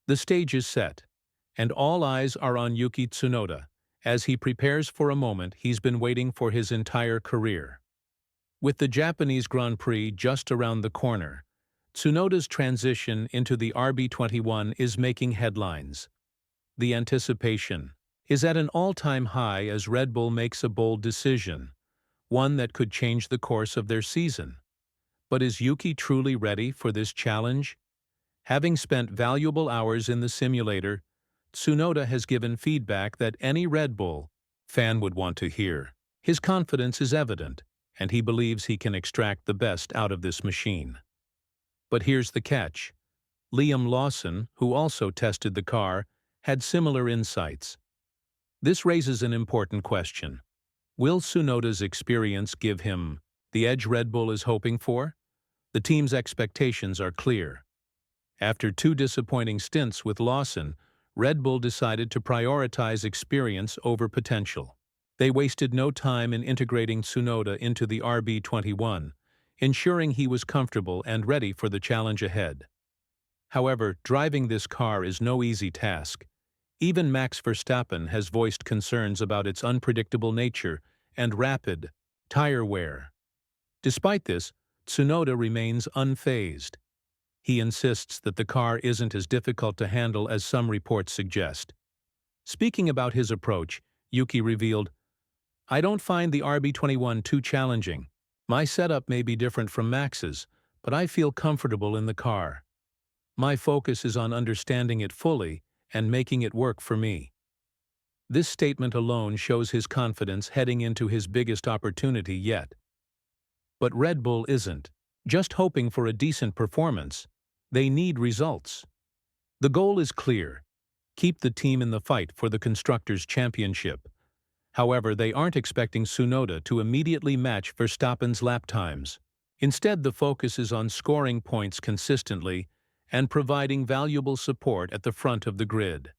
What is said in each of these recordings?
The stage is set, and all eyes are on Yuki Tsunoda, as he prepares for a moment he's been waiting for his entire career. With the Japanese Grand Prix just around the corner, Tsunoda's transition into the RB21 is making headlines. The anticipation is at an all-time high as Red Bull makes a bold decision, one that could change the course of their season. But is Yuki truly ready for this challenge? Having spent valuable hours in the simulator, Tsunoda has given feedback that any Red Bull fan would want to hear. His confidence is evident, and he believes he can extract the best out of this machine. But here's the catch. Liam Lawson, who also tested the car, had similar insights. This raises an important question. Will Tsunoda's experience give him the edge Red Bull is hoping for? The team's expectations are clear. After 2 disappointing stints with Lawson, Red Bull decided to prioritize experience over potential. They wasted no time in integrating Tsunoda into the RB21, ensuring he was comfortable and ready for the challenge ahead. However, driving this car is no easy task. Even Max Verstappen has voiced concerns about its unpredictable nature and rapid tire wear. Despite this, Tsunoda remains unfazed. He insists that the car isn't as difficult to handle as some reports suggest. Speaking about his approach, Yuki revealed, "I don't find the RB21 too challenging. My setup may be different from Max's, but I feel comfortable in the car. My focus is on understanding it fully and making it work for me." This statement alone shows his confidence heading into his biggest opportunity yet. But Red Bull isn't just hoping for a decent performance. They need results. The goal is clear: keep the team in the fight for the Constructors' Championship. However, they aren't expecting Tsunoda to immediately match Verstappen's lap times. Instead, the focus is on scoring points consistently and providing valuable support at the front of the grid.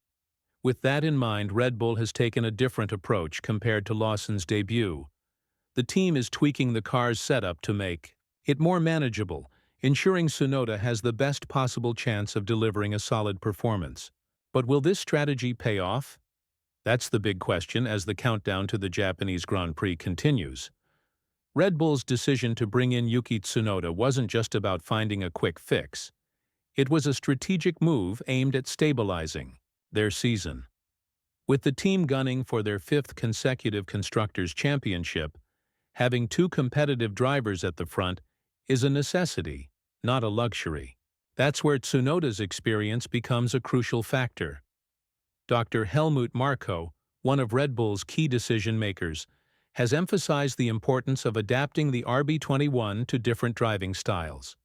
With that in mind, Red Bull has taken a different approach compared to Lawson's debut. The team is tweaking the car's setup to make it more manageable, ensuring Tsunoda has the best possible chance of delivering a solid performance. But will this strategy pay off? That's the big question as the countdown to the Japanese Grand Prix continues. Red Bull's decision to bring in Yuki Tsunoda wasn't just about finding a quick fix. It was a strategic move aimed at stabilizing their season. With the team gunning for their 5th consecutive Constructors' Championship, having 2 competitive drivers at the front is a necessity, not a luxury. That's where Tsunoda's experience becomes a crucial factor. Dr. Helmut Marko, one of Red Bull's key decision-makers, has emphasized the importance of adapting the RB21 to different driving styles.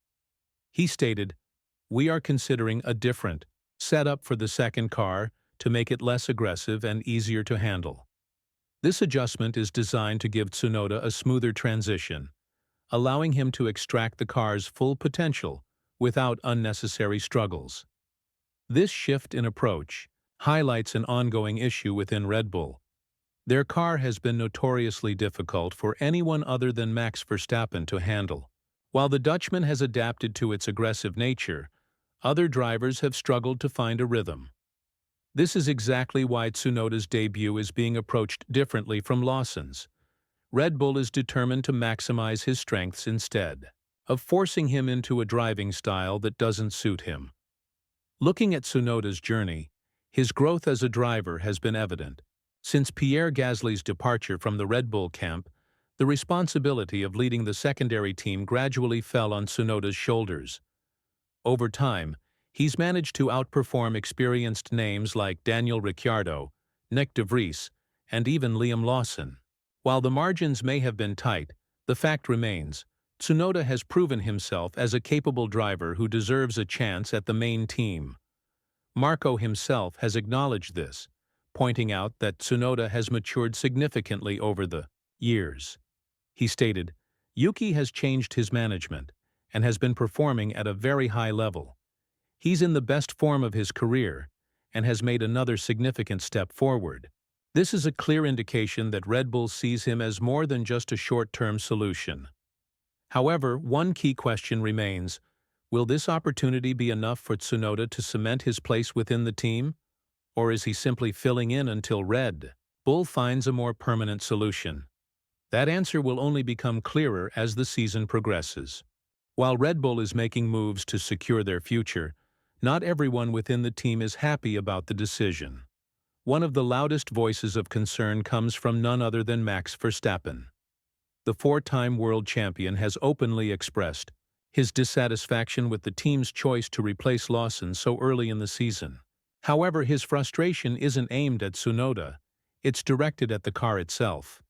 He stated, "We are considering a different setup for the second car to make it less aggressive and easier to handle. This adjustment is designed to give Tsunoda a smoother transition, allowing him to extract the car's full potential without unnecessary struggles." This shift in approach highlights an ongoing issue within Red Bull. Their car has been notoriously difficult for anyone other than Max Verstappen to handle. While the Dutchman has adapted to its aggressive nature, other drivers have struggled to find a rhythm. This is exactly why Tsunoda's debut is being approached differently from Lawson's. Red Bull is determined to maximize his strengths instead of forcing him into a driving style that doesn't suit him. Looking at Tsunoda's journey, his growth as a driver has been evident. Since Pierre Gasly's departure from the Red Bull camp, the responsibility of leading the secondary team gradually fell on Tsunoda's shoulders. Over time, he's managed to outperform experienced names like Daniel Ricciardo, Nick de Vries, and even Liam Lawson. While the margins may have been tight, the fact remains, Tsunoda has proven himself as a capable driver who deserves a chance at the main team. Marko himself has acknowledged this, pointing out that Tsunoda has matured significantly over the years. He stated, "Yuki has changed his management and has been performing at a very high level. He's in the best form of his career and has made another significant step forward." This is a clear indication that Red Bull sees him as more than just a short-term solution. However, one key question remains: Will this opportunity be enough for Tsunoda to cement his place within the team? Or is he simply filling in until Red Bull finds a more permanent solution? That answer will only become clearer as the season progresses. While Red Bull is making moves to secure their future, not everyone within the team is happy about the decision. One of the loudest voices of concern comes from none other than Max Verstappen. The four-time world champion has openly expressed his dissatisfaction with the team's choice to replace Lawson so early in the season. However, his frustration isn't aimed at Tsunoda, it's directed at the car itself.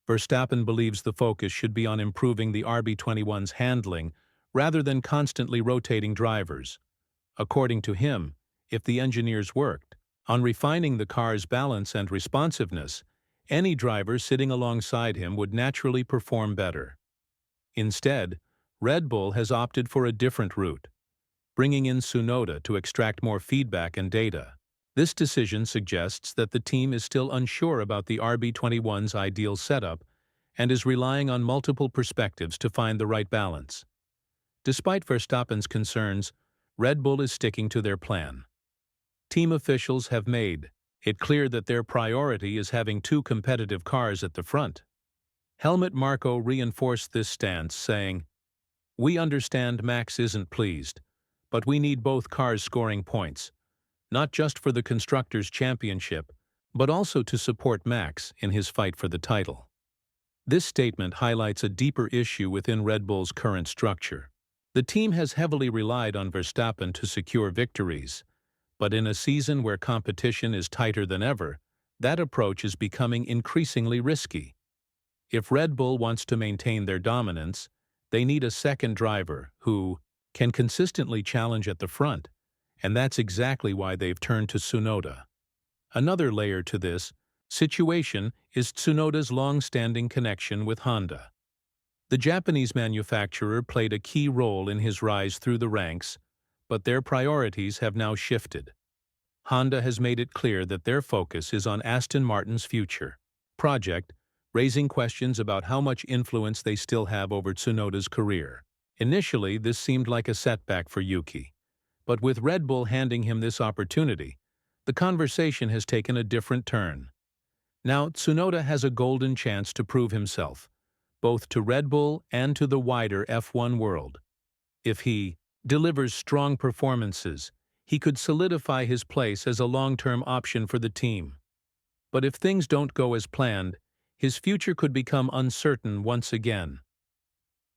Verstappen believes the focus should be on improving the RB21’s handling rather than constantly rotating drivers. According to him, if the engineers worked on refining the car's balance and responsiveness, any driver sitting alongside him would naturally perform better. Instead, Red Bull has opted for a different route, bringing in Tsunoda to extract more feedback and data. This decision suggests that the team is still unsure about the RB21’s ideal setup and is relying on multiple perspectives to find the right balance. Despite Verstappen's concerns, Red Bull is sticking to their plan. Team officials have made it clear that their priority is having two competitive cars at the front. Helmut Marko reinforced this stance, saying, "We understand Max isn't pleased, but we need both cars scoring points, not just for the Constructors' Championship, but also to support Max in his fight for the title." This statement highlights a deeper issue within Red Bull's current structure. The team has heavily relied on Verstappen to secure victories, but in a season where competition is tighter than ever, that approach is becoming increasingly risky. If Red Bull wants to maintain their dominance, they need a second driver who can consistently challenge at the front, and that's exactly why they've turned to Tsunoda. Another layer to this situation is Tsunoda's long-standing connection with Honda. The Japanese manufacturer played a key role in his rise through the ranks, but their priorities have now shifted. Honda has made it clear that their focus is on Aston Martin's future project, raising questions about how much influence they still have over Tsunoda's career. Initially, this seemed like a setback for Yuki, but with Red Bull handing him this opportunity, the conversation has taken a different turn. Now, Tsunoda has a golden chance to prove himself, both to Red Bull and to the wider F1 world. If he delivers strong performances, he could solidify his place as a long-term option for the team. But if things don't go as planned, his future could become uncertain once again.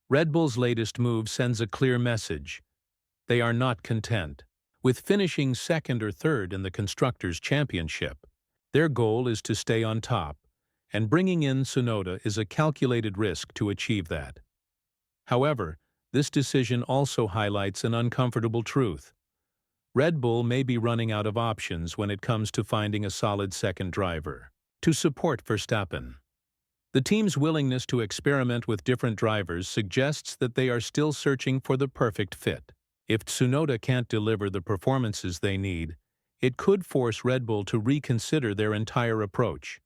Red Bull's latest move sends a clear message. They are not content with finishing second or third in the Constructors' Championship. Their goal is to stay on top, and bringing in Tsunoda is a calculated risk to achieve that. However, this decision also highlights an uncomfortable truth. Red Bull may be running out of options when it comes to finding a solid second driver to support Verstappen. The team's willingness to experiment with different drivers suggests that they are still searching for the perfect fit. If Tsunoda can't deliver the performances they need, it could force Red Bull to reconsider their entire approach.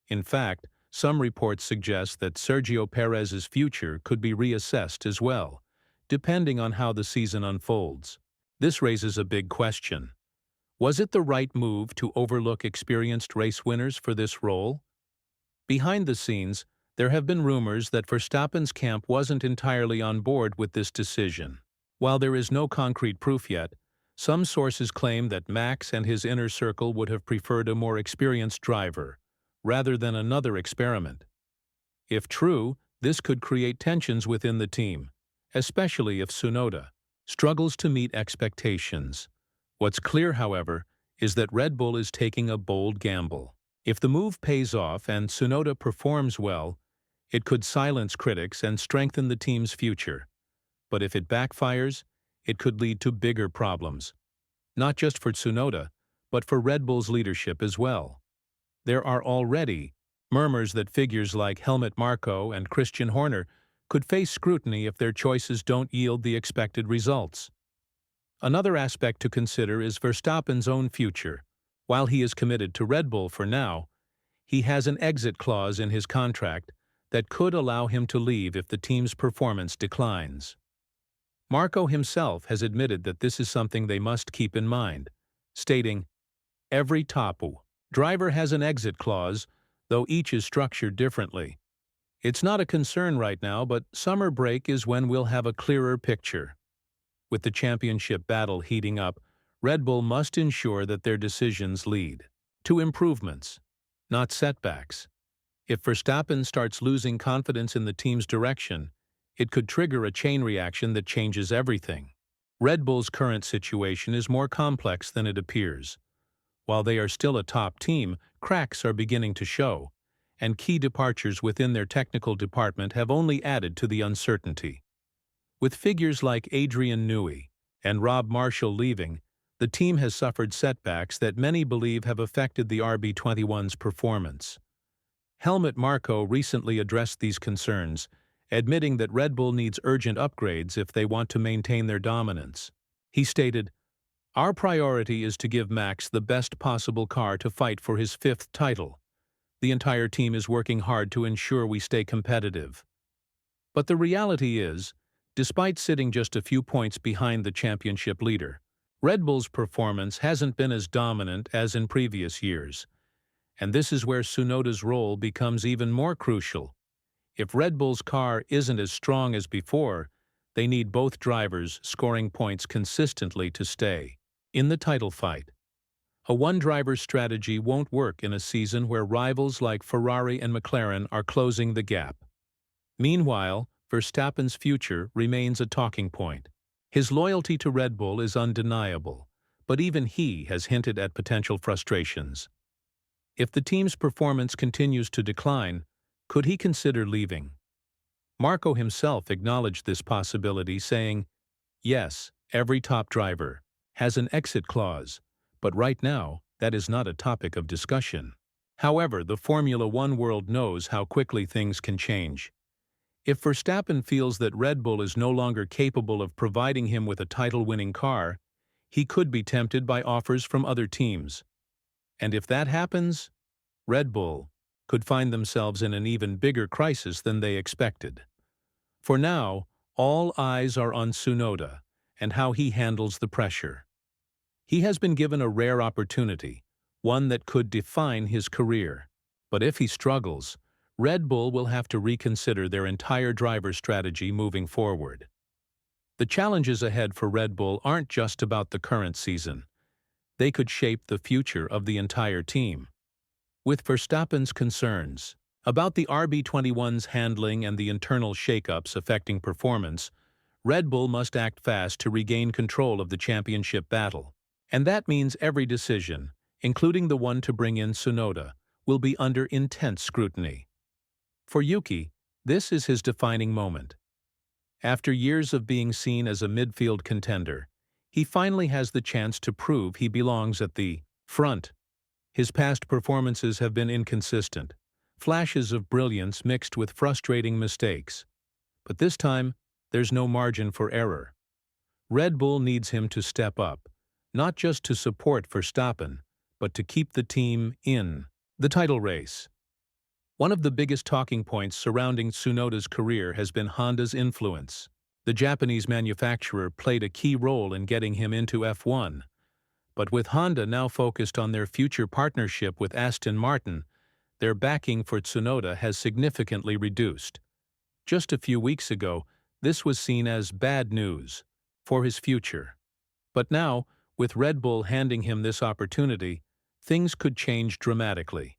In fact, some reports suggest that Sergio Perez's future could be reassessed as well, depending on how the season unfolds. This raises a big question. Was it the right move to overlook experienced race winners for this role? Behind the scenes, there have been rumors that Verstappen's camp wasn't entirely on board with this decision. While there is no concrete proof yet, some sources claim that Max and his inner circle would have preferred a more experienced driver, rather than another experiment. If true, this could create tensions within the team, especially if Tsunoda struggles to meet expectations. What's clear, however, is that Red Bull is taking a bold gamble. If the move pays off and Tsunoda performs well, it could silence critics and strengthen the team's future. But if it backfires, it could lead to bigger problems, not just for Tsunoda, but for Red Bull's leadership as well. There are already murmurs that figures like Helmut Marko and Christian Horner could face scrutiny if their choices don't yield the expected results. Another aspect to consider is Verstappen's own future. While he is committed to Red Bull for now, he has an exit clause in his contract that could allow him to leave if the team's performance declines. Marco himself has admitted that this is something they must keep in mind, stating, "Every top driver has an exit clause, though each is structured differently. It's not a concern right now, but summer break is when we'll have a clearer picture." With the championship battle heating up, Red Bull must ensure that their decisions lead to improvements, not setbacks. If Verstappen starts losing confidence in the team's direction, it could trigger a chain reaction that changes everything. Red Bull's current situation is more complex than it appears. While they are still a top team, cracks are beginning to show, and key departures within their technical department have only added to the uncertainty. With figures like Adrian Newey and Rob Marshall leaving, the team has suffered setbacks that many believe have affected the RB21's performance. Helmut Marko recently addressed these concerns, admitting that Red Bull needs urgent upgrades if they want to maintain their dominance. He stated, "Our priority is to give Max the best possible car to fight for his 5th title. The entire team is working hard to ensure we stay competitive." But the reality is, despite sitting just a few points behind the championship leader, Red Bull's performance hasn't been as dominant as in previous years. And this is where Tsunoda's role becomes even more crucial. If Red Bull's car isn't as strong as before, they need both drivers scoring points consistently to stay in the title fight. A one-driver strategy won't work in a season where rivals like Ferrari and McLaren are closing the gap. Meanwhile, Verstappen's future remains a talking point. His loyalty to Red Bull is undeniable, but even he has hinted at potential frustrations. If the team's performance continues to decline, could he consider leaving? Marko himself acknowledged this possibility, saying, "Yes, every top driver has an exit clause, but right now, that is not a topic of discussion." However, the Formula One world knows how quickly things can change. If Verstappen feels that Red Bull is no longer capable of providing him with a title-winning car, he could be tempted by offers from other teams. And if that happens, Red Bull could find themselves in an even bigger crisis than they expected. For now, all eyes are on Tsunoda and how he handles the pressure. He has been given a rare opportunity, one that could define his career. But if he struggles, Red Bull will have to reconsider their entire driver strategy moving forward. The challenges ahead for Red Bull aren't just about the current season. They could shape the future of the entire team. With Verstappen's concerns about the RB21's handling and the internal shakeups affecting performance, Red Bull must act fast to regain control of the championship battle. And that means every decision, including the one to bring in Tsunoda, will be under intense scrutiny. For Yuki, this is his defining moment. After years of being seen as a midfield contender, he finally has the chance to prove he belongs at the front. His past performances have been inconsistent, flashes of brilliance mixed with frustrating mistakes. But this time, there's no margin for error. Red Bull needs him to step up, not just to support Verstappen, but to keep the team in the title race. One of the biggest talking points surrounding Tsunoda's career has been Honda's influence. The Japanese manufacturer played a key role in getting him into F1. But with Honda now focused on their future partnership with Aston Martin, their backing for Tsunoda has significantly reduced. Just a few weeks ago, this was seen as bad news for his future. But now, with Red Bull handing him this opportunity, things could change dramatically.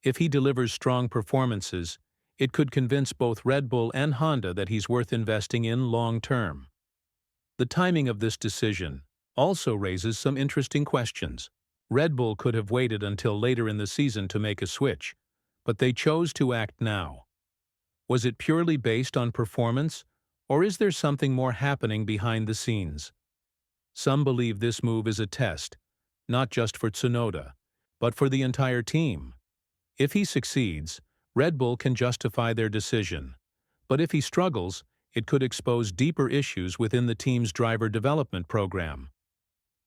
If he delivers strong performances, it could convince both Red Bull and Honda that he's worth investing in long-term. The timing of this decision also raises some interesting questions. Red Bull could have waited until later in the season to make a switch, but they chose to act now. Was it purely based on performance, or is there something more happening behind the scenes? Some believe this move is a test, not just for Tsunoda, but for the entire team. If he succeeds, Red Bull can justify their decision, but if he struggles, it could expose deeper issues within the team's driver development program.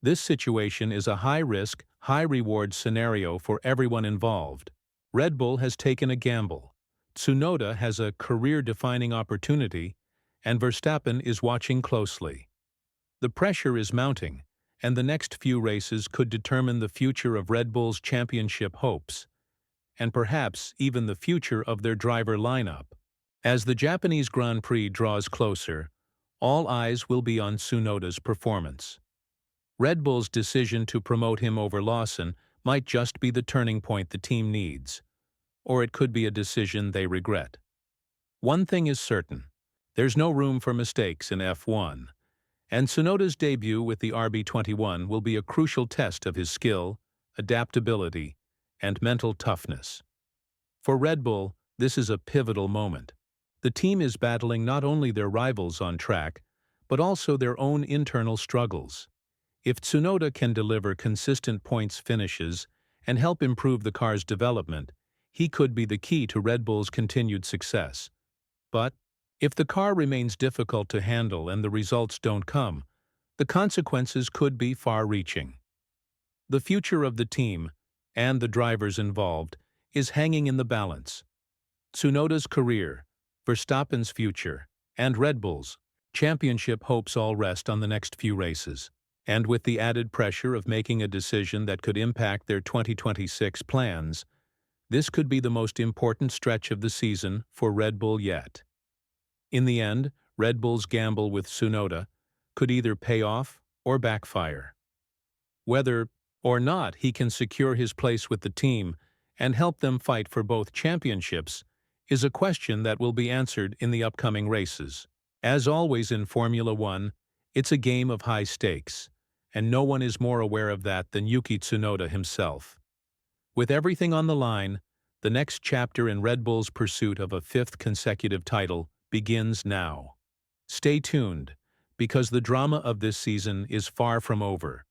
This situation is a high-risk, high-reward scenario for everyone involved. Red Bull has taken a gamble. Tsunoda has a career-defining opportunity, and Verstappen is watching closely. The pressure is mounting, and the next few races could determine the future of Red Bull's championship hopes, and perhaps even the future of their driver lineup. As the Japanese Grand Prix draws closer, all eyes will be on Tsunoda's performance. Red Bull's decision to promote him over Lawson might just be the turning point the team needs, or it could be a decision they regret. One thing is certain: there's no room for mistakes in F1, and Tsunoda's debut with the RB21 will be a crucial test of his skill, adaptability, and mental toughness. For Red Bull, this is a pivotal moment. The team is battling not only their rivals on track, but also their own internal struggles. If Tsunoda can deliver consistent points finishes and help improve the car's development, he could be the key to Red Bull's continued success. But if the car remains difficult to handle and the results don't come, the consequences could be far-reaching. The future of the team, and the drivers involved, is hanging in the balance. Tsunoda's career, Verstappen's future, and Red Bull's championship hopes all rest on the next few races. And with the added pressure of making a decision that could impact their 2026 plans, this could be the most important stretch of the season for Red Bull yet. In the end, Red Bull's gamble with Tsunoda could either pay off or backfire. Whether or not he can secure his place with the team and help them fight for both championships is a question that will be answered in the upcoming races. As always in Formula One, it's a game of high stakes, and no one is more aware of that than Yuki Tsunoda himself. With everything on the line, the next chapter in Red Bull's pursuit of a fifth consecutive title begins now. Stay tuned, because the drama of this season is far from over.